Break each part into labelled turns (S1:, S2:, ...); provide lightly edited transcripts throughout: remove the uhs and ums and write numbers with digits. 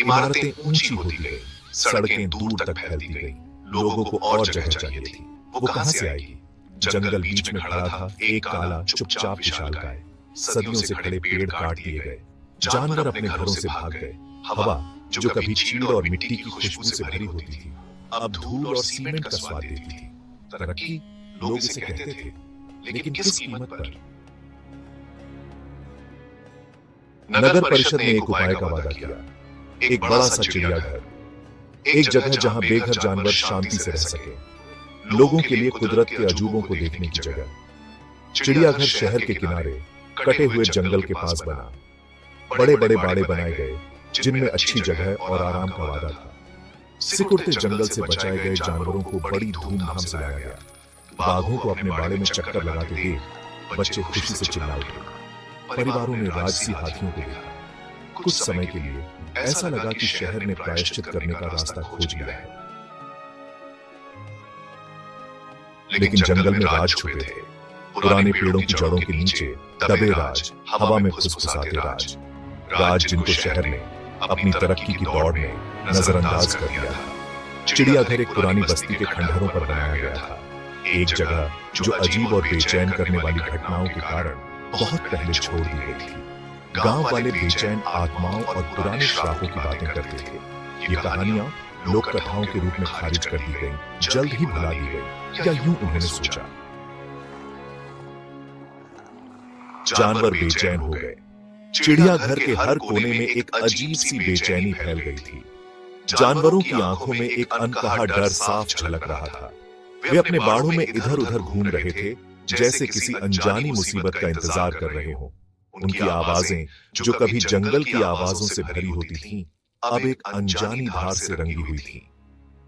S1: इमारतें ऊंची होती गई, सड़कें दूर तक फैलती गई। लोगों को और जगह चाहिए थी। वो कहां से आएगी? जंगल बीच में खड़ा था एक काला चुपचाप विशालकाय। सदियों से खड़े पेड़ काट दिए गए, जानवर अपने घरों से भाग गए। हवा जो कभी चीड़ और मिट्टी की खुशबू से भरी होती थी, अब धूल और सीमेंट का स्वाद देती थी। तरक्की लोग इसे कहते थे, लेकिन किस कीमत पर? नगर परिषद ने एक उपाय का वादा किया, एक बड़ा सा चिड़ियाघर, एक जगह जहां बेघर जानवर शांति से रह सके, लोगों के लिए कुदरत के अजूबों को देखने की जगह। चिड़ियाघर शहर के किनारे कटे हुए जंगल के पास बना। बड़े बड़े बाड़े बनाए गए, जिनमें अच्छी जगह और आराम का वादा था। सिकुड़ते जंगल से बचाए गए जानवरों को बड़ी धूमधाम से लाया गया। बाघों को अपने बाड़े में चक्कर लगाते देख बच्चे खुशी से चिल्ला उठे। परिवारों ने राजसी हाथियों को देखा। कुछ समय के लिए ऐसा लगा कि शहर ने प्रायश्चित करने का रास्ता खोज लिया है। लेकिन जंगल में राज छुपे थे, पुराने पेड़ों की जड़ों के नीचे दबे राज, हवा में फुसफुसाते राज। राज जिनको शहर ने अपनी तरक्की की दौड़ में नजरअंदाज कर दिया था। चिड़ियाघर एक पुरानी बस्ती के खंडहरों पर बनाया गया था, एक जगह जो अजीब और बेचैन करने वाली घटनाओं के कारण बहुत पहले छोड़ दी गई थी। गांव वाले बेचैन आत्माओं और पुराने श्रापों की बातें करते थे। ये कहानियां लोक कथाओं के रूप में खारिज कर दी गईं, जल्द ही भुला दी गई, या यूं उन्होंने सोचा। जानवर बेचैन हो गए। चिड़ियाघर के हर कोने में एक अजीब सी बेचैनी फैल गई थी। जानवरों की आंखों में एक अनकहा डर साफ झलक रहा था। वे अपने बाड़ों में इधर उधर घूम रहे थे, जैसे किसी अनजानी मुसीबत का इंतजार कर रहे हों। उनकी आवाजें जो कभी जंगल की आवाजों से भरी होती थीं, अब एक अनजानी धार से रंगी हुई थीं।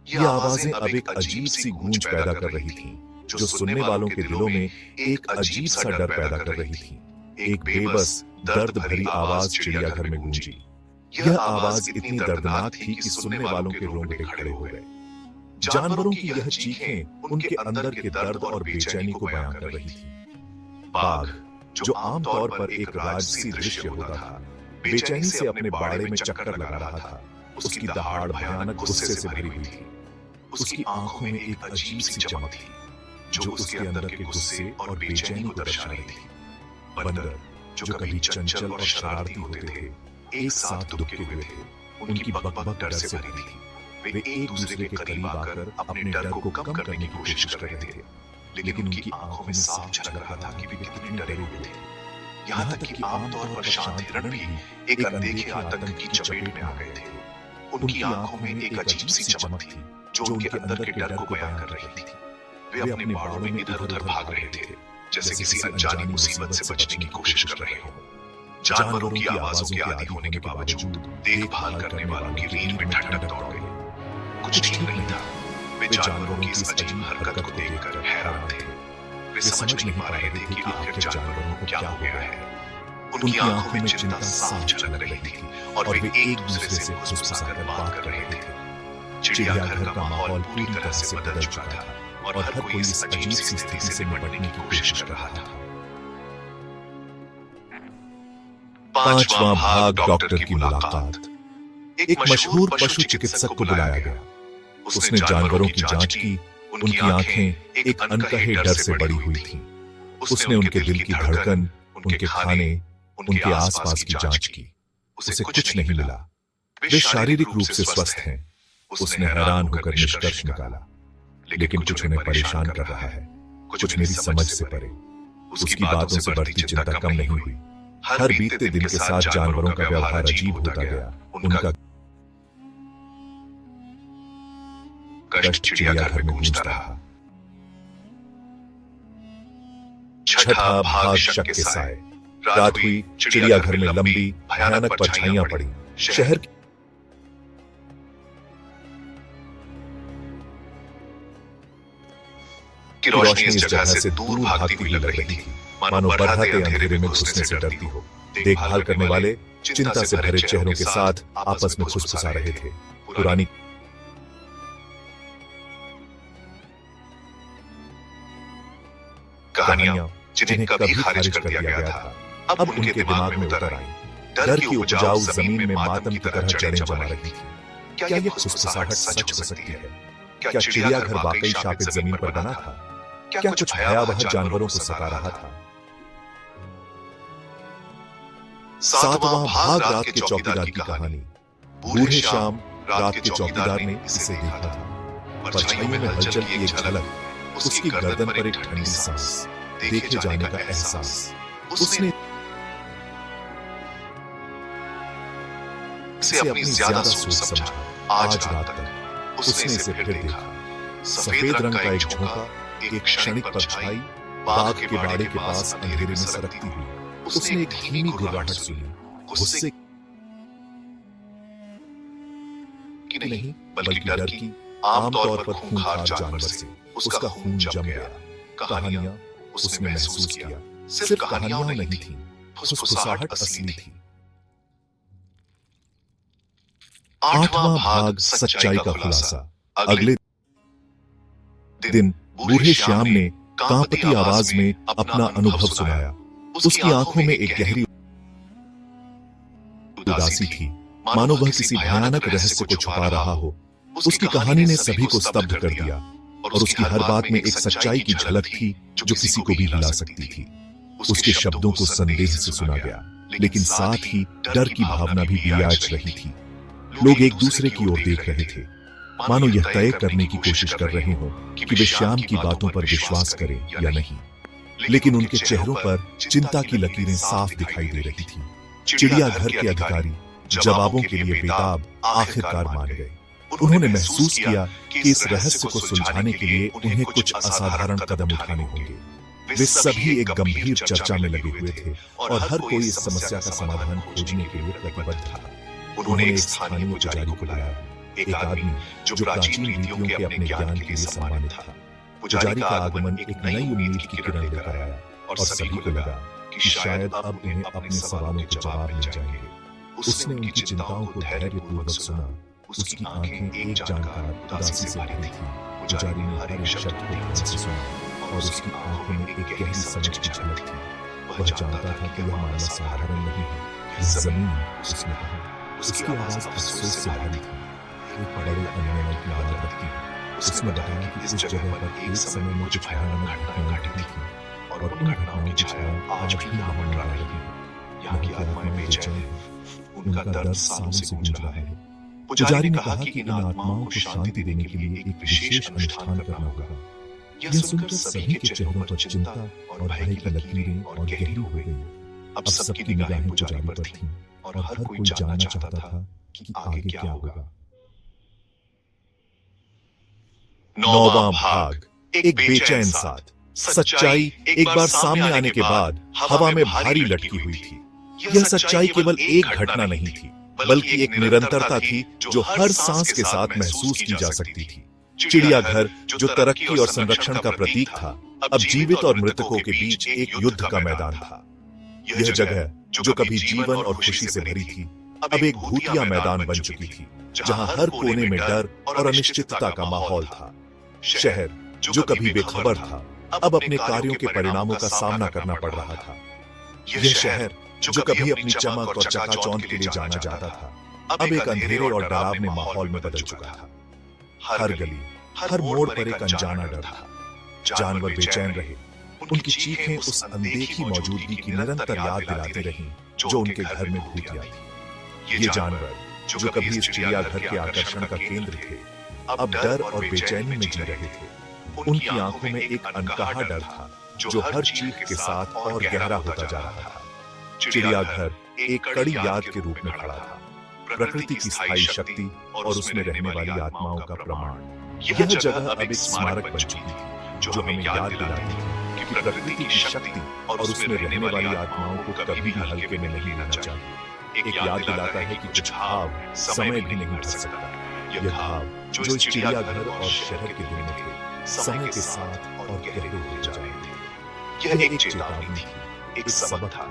S1: ये आवाजें अब एक अजीब सी गूंज पैदा कर रही थीं, जो सुनने वालों के दिलों में एक अजीब सा डर पैदा कर रही थीं। एक बेबस दर्द भरी आवाज चिड़ियाघर में गूंजी। यह आवाज इतनी दर्दनाक थी कि सुनने वालों के रोंगटे खड़े हो गए। जानवरों की यह चीखें उनके अंदर के दर्द और बेचैनी को बयां कर रही थी। बाघ जो आमतौर पर एक राजसी दृश्य होता था, बेचैनी से अपने बाड़े में चक्कर लगा रहा था। उसकी दहाड़ भयानक गुस्से से भरी हुई थी। उसकी आंखों में एक अजीब सी चमक थी, जो उसके अंदर के गुस्से और बेचैनी को दर्शा रही थी। बंदर जो कभी चंचल और शरारती होते थे, एक साथ दुबके हुए थे। उनकी बकबक डर से भरी थी। वे एक दूसरे के करीब आकर अपने डर को कम करने की कोशिश कर रहे थे, लेकिन उनकी आंखों में साफ झलक रहा था कि वे कितने डरे हुए थे। यहाँ तक कि आमतौर पर शांत हिरण भी एक अनदेखे आतंक की चपेट में आ गए थे। उनकी आंखों में एक अजीब सी चमक थी, जो उनके अंदर के डर को बयां कर रही थी। वे अपने बाड़ों में इधर उधर भाग रहे थे, जैसे किसी अनजानी मुसीबत से बचने की कोशिश कर रहे हो। जानवरों की आवाजों के आदी होने के बावजूद देखभाल करने वालों की रीढ़ में ठंडक दौड़ गई। कुछ ठीक नहीं था। वे जानवरों की इस अजीब हरकत को देखकर हैरान थे। वे समझ नहीं पा रहे थे कि आखिर जानवरों को क्या हो गया है। उनकी आंखों में चिंता साफ झलक रही थी, और वे एक दूसरे से फुसफुसाकर बात कर रहे थे। चिड़ियाघर का माहौल पूरी तरह से बदल चुका था, और हर कोई इस अजीब सी स्थिति से निपटने की कोशिश कर रहा था। 5वां भाग डॉक्टर की मुलाकात। एक मशहूर पशु चिकित्सक को बुलाया गया। उसने जानवरों की जांच की। उनकी आंखें एक अनकहे डर से बड़ी हुई थीं। उसने उनके दिल की धड़कन, उनके खाने, उनके आसपास की जांच की। उसे कुछ नहीं मिला। वे शारीरिक रूप से स्वस्थ हैं। उसने हैरान होकर निष्कर्ष निकाला, लेकिन कुछ उन्हें परेशान कर रहा है, कुछ मेरी समझ से परे। उसकी बातों से बढ़ती चिंता कम नहीं हुई। हर बीतते दिन के साथ जानवरों का व्यवहार अजीब होता गया। उनका कष्ट चिड़ियाघर में गूंजता रहा। 6ठा भाग शक के साए। रात हुई। चिड़ियाघर में लंबी भयानक परछाइयां पड़ी। शहर की रोशनी इस जगह से दूर भागती हुई लग रही थी, मानो बढ़ते अंधेरे में घुसने से डरती हो। देखभाल करने वाले चिंता से भरे चेहरों के साथ आपस में फुसफुसा रहे थे। पुरानी कहानियां जिन्हें कभी खारिज कर दिया गया था, अब उनके दिमाग में उतर आईं। डर की उपजाऊ जमीन में मातम की तरह जड़ें जमा रही थी। क्या यह फुसफुसाहट सच हो सकती है? क्या चिड़ियाघर वाकई शापित जमीन पर बना था? क्या कुछ भयावह जानवरों को सता रहा था? सातवां भाग रात के चौकीदार की कहानी। बूढ़े शाम रात के चौकीदार ने इसे देखा था। परछाइयों में हलचल की एक झलक, उसकी गर्दन पर एक ठंडी सांस, देखे जाने का एहसास। उसने अपनी ज्यादा सोच समझा। आज रात तक उसने इसे फिर देखा। सफेद रंग का एक झोंका, एक क्षणिक परछाई बाघ के बाड़े के पास अंधेरे में सरकती हुई। उसने एक धीमी गुर्राहट सुनी, गुस्से की नहीं बल्कि डर की। आमतौर पर खूंखार जानवर से उसका खून जम गया। कहानियां उसने महसूस किया सिर्फ कहानियां नहीं थी, फुसफुसाहट असली थी। आठवां भाग सच्चाई का खुलासा। अगले दिन बूढ़े श्याम ने कांपती आवाज में अपना अनुभव सुनाया। उसकी आंखों में एक गहरी उदासी थी, मानो वह किसी भयानक रहस्य को छुपा रहा हो। उसकी कहानी ने सभी को स्तब्ध कर दिया, और उसकी हर बात में एक सच्चाई की झलक थी जो किसी को भी हिला सकती थी। उसके शब्दों को संदेह से सुना गया, लेकिन साथ ही डर की भावना भी बियाज रही थी। लोग एक दूसरे की ओर देख रहे थे, मानो यह तय करने की कोशिश कर रहे हो कि वे श्याम की बातों पर विश्वास करें या नहीं। लेकिन उनके चेहरों पर चिंता की लकीरें साफ दिखाई दे रही थी। चिड़ियाघर के अधिकारी जवाबों के लिए बेताब आखिरकार मान गए। उन्होंने महसूस किया कि इस रहस्य को सुलझाने के लिए उन्हें कुछ असाधारण कदम उठाने होंगे। वे सभी एक गंभीर चर्चा में लगे हुए थे, और हर कोई इस समस्या का समाधान खोजने के लिए प्रतिबद्ध था। उन्होंने एक स्थानीय पुजारी को बुलाया, एक आदमी जो प्राचीन रीतियों के अपने ज्ञान के लिए सम्मानित था। पुजारी का आगमन एक नई उम्मीद की किरण लेकर आया, और सभी को लगा कि शायद अब उन्हें अपने सवालों के जवाब मिल जाएंगे। उसने उनकी चिंताओं को धैर्यपूर्वक सुना। उसकी आंखें एक जानकार उदासी से भरी थी। पुजारी ने हर एक शब्द को ध्यान से सुना, और उसकी आंखों में एक गहरी समझ की झलक थी। वह जानता था कि यह मामला साधारण नहीं है। यह जमीन, उसने कहा। उसकी आवाज अफसोस से भरी थी, एक बड़े अन्याय की याद रखती है। उसने बताया कि इस जगह पर एक समय में कुछ भयानक घटनाएं घटी थी, और उन घटनाओं की छाया आज भी यहाँ मंडरा रही है। यहाँ की आत्माएं बेचैन हैं, उनका दर्द सालों से गूंज रहा है। पुजारी ने कहा कि इन आत्माओं को शांति देने के लिए एक विशेष अनुष्ठान करना होगा। यह सुनकर सभी के चेहरों पर चिंता और भय की लकीरें और गहरी हो गई। अब सबकी निगाहें पुजारी पर थीं, और हर कोई जानना चाहता था कि आगे क्या होगा। नौवां भाग, एक बेचैन साथ। सच्चाई एक बार सामने आने के बाद हवा में भारी लटकी हुई थी। यह सच्चाई केवल एक घटना नहीं थी, बल्कि एक निरंतरता थी जो हर सांस के साथ महसूस की जा सकती थी। चिड़ियाघर जो तरक्की और संरक्षण का प्रतीक था, अब जीवित और मृतकों के बीच एक युद्ध का मैदान था। यह जगह जो कभी जीवन और खुशी से भरी थी, अब एक भूतिया मैदान बन चुकी थी, जहां हर कोने में डर और अनिश्चितता का माहौल था। शहर जो कभी बेखबर था, अब अपने कार्यों के परिणामों का सामना करना पड़ रहा था। यह शहर जो कभी अपनी चमक और चकाचौंध के लिए जाना जाता था, अब एक अंधेरे और डरावने माहौल में बदल चुका था। हर गली, हर मोड़ पर एक अनजाना डर था। जानवर बेचैन रहे, उनकी चीखें उस अनदेखी मौजूदगी की निरंतर याद दिलाती रहीं जो उनके घर में भूतिया थी। ये जानवर जो कभी इस चिड़ियाघर के आकर्षण का केंद्र थे, अब डर और बेचैनी में जी रहे थे। उनकी आंखों में एक अनकहा डर था जो हर चीख के साथ और गहरा होता जा रहा था। चिड़ियाघर एक कड़ी याद के रूप में खड़ा था, प्रकृति की स्थायी शक्ति और उसमें रहने वाली आत्माओं का प्रमाण। यह जगह अब एक स्मारक बन चुकी थी जो हमें याद दिलाती थी कि प्रकृति की शक्ति और उसमें रहने वाली आत्माओं को कभी भी हल्के में नहीं लेना चाहिए। एक याद दिलाता है कि कुछ भाव समय भी नहीं भर सकता। यह भाव जो इस चिड़ियाघर और शहर के दिल में थे, समय के साथ और गहरे हो जाएंगे। यह एक चेतावनी थी, एक सबक था